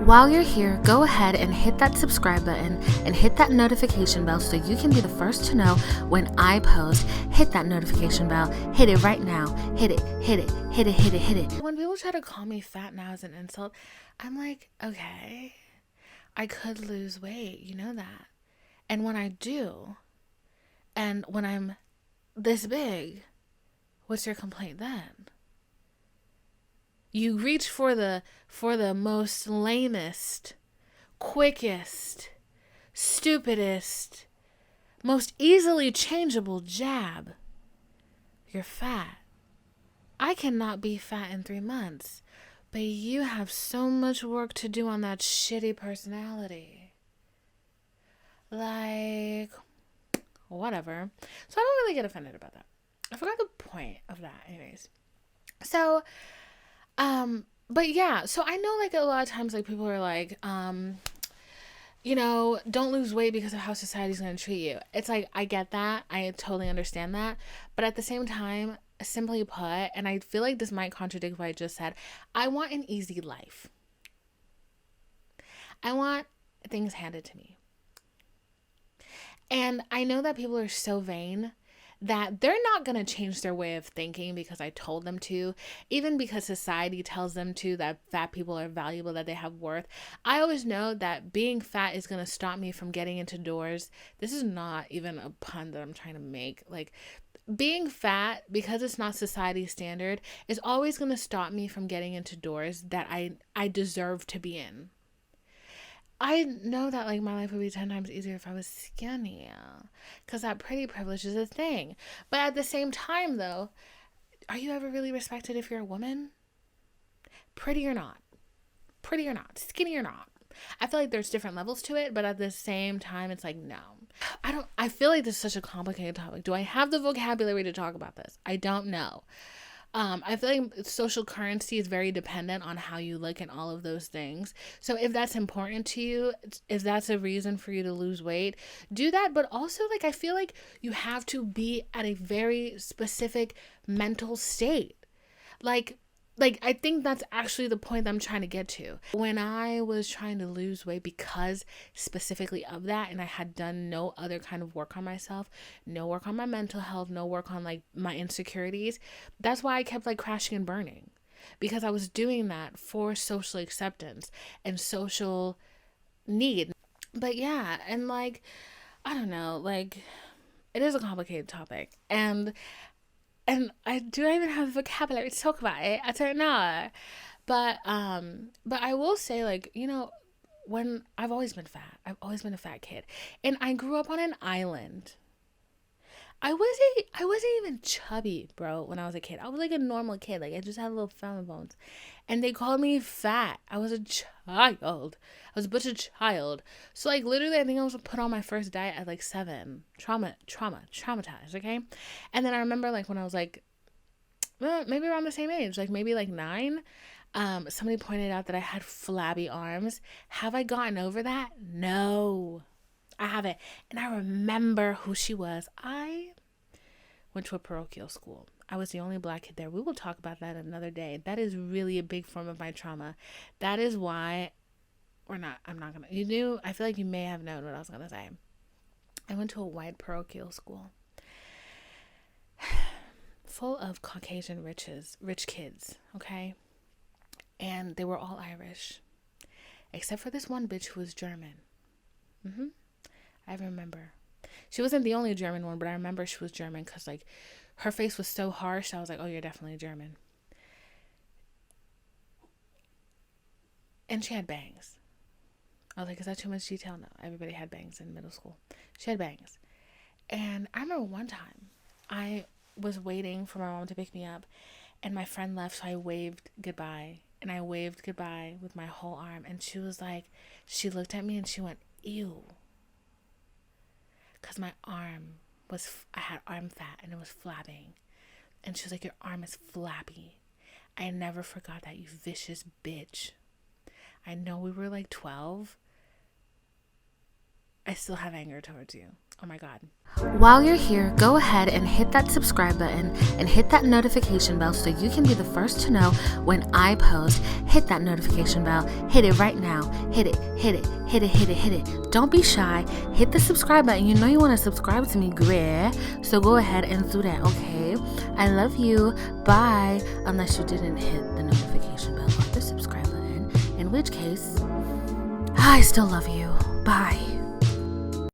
While you're here, go ahead and hit that subscribe button and hit that notification bell so you can be the first to know when I post. Hit that notification bell. Hit it right now. Hit it, hit it, hit it, hit it, hit it. When people try to call me fat now as an insult, I'm like, okay, I could lose weight. You know that. And when I do, and when I'm this big, what's your complaint then? You reach for the most lamest, quickest, stupidest, most easily changeable jab. You're fat. I cannot be fat in 3 months, but you have so much work to do on that shitty personality. Like, whatever. So I don't really get offended about that. I forgot the point of that anyways. So, but yeah, so I know like a lot of times like people are like, you know, don't lose weight because of how society's going to treat you. It's like, I get that. I totally understand that. But at the same time, simply put, and I feel like this might contradict what I just said, I want an easy life. I want things handed to me. And I know that people are so vain that they're not going to change their way of thinking because I told them to, even because society tells them to, that fat people are valuable, that they have worth. I always know that being fat is going to stop me from getting into doors. This is not even a pun that I'm trying to make. Like, being fat, because it's not society standard, is always going to stop me from getting into doors that I deserve to be in. I know that like my life would be 10 times easier if I was skinny, because that pretty privilege is a thing. But at the same time though, are you ever really respected if you're a woman? Pretty or not, skinny or not. I feel like there's different levels to it, but at the same time it's like, no, I feel like this is such a complicated topic. Do I have the vocabulary to talk about this? I don't know. I feel like social currency is very dependent on how you look and all of those things. So if that's important to you, if that's a reason for you to lose weight, do that. But also, like, I feel like you have to be at a very specific mental state. Like I think that's actually the point that I'm trying to get to. When I was trying to lose weight because specifically of that, and I had done no other kind of work on myself, no work on my mental health, no work on like my insecurities, that's why I kept like crashing and burning, because I was doing that for social acceptance and social need. But yeah, and like, I don't know, like, it is a complicated topic, and I even have the vocabulary to talk about it. I don't know. But I will say, like, you know, when I've always been fat. I've always been a fat kid. And I grew up on an island. I wasn't even chubby, bro, when I was a kid. I was like a normal kid. Like, I just had little family bones. And they called me fat. I was a child. I was a butcher child. So, like, literally, I think I was put on my first diet at, like, 7. Traumatized, okay? And then I remember, like, when I was, like, maybe around the same age, like, maybe, like, 9, somebody pointed out that I had flabby arms. Have I gotten over that? No. I haven't. And I remember who she was. I went to a parochial school. I was the only black kid there. We will talk about that another day. That is really a big form of my trauma. That is why, I'm not going to, I feel like you may have known what I was going to say. I went to a white parochial school full of Caucasian rich kids, okay? And they were all Irish, except for this one bitch who was German. I remember. She wasn't the only German one, but I remember she was German because, like, her face was so harsh. I was like, oh, you're definitely German. And she had bangs. I was like, is that too much detail? No, everybody had bangs in middle school. She had bangs. And I remember one time I was waiting for my mom to pick me up, and my friend left, so I waved goodbye. And I waved goodbye with my whole arm. And she was like, she looked at me and she went, ew. Because my arm I had arm fat and it was flabbing. And she was like, your arm is flabby. I never forgot that, you vicious bitch. I know we were like 12. I still have anger towards you. Oh my God. While you're here, go ahead and hit that subscribe button and hit that notification bell so you can be the first to know when I post. Hit that notification bell. Hit it right now. Hit it, hit it, hit it, hit it, hit it. Don't be shy. Hit the subscribe button. You know you want to subscribe to me, girl. So go ahead and do that, okay? I love you. Bye. Unless you didn't hit the notification bell or the subscribe button, in which case, I still love you. Bye.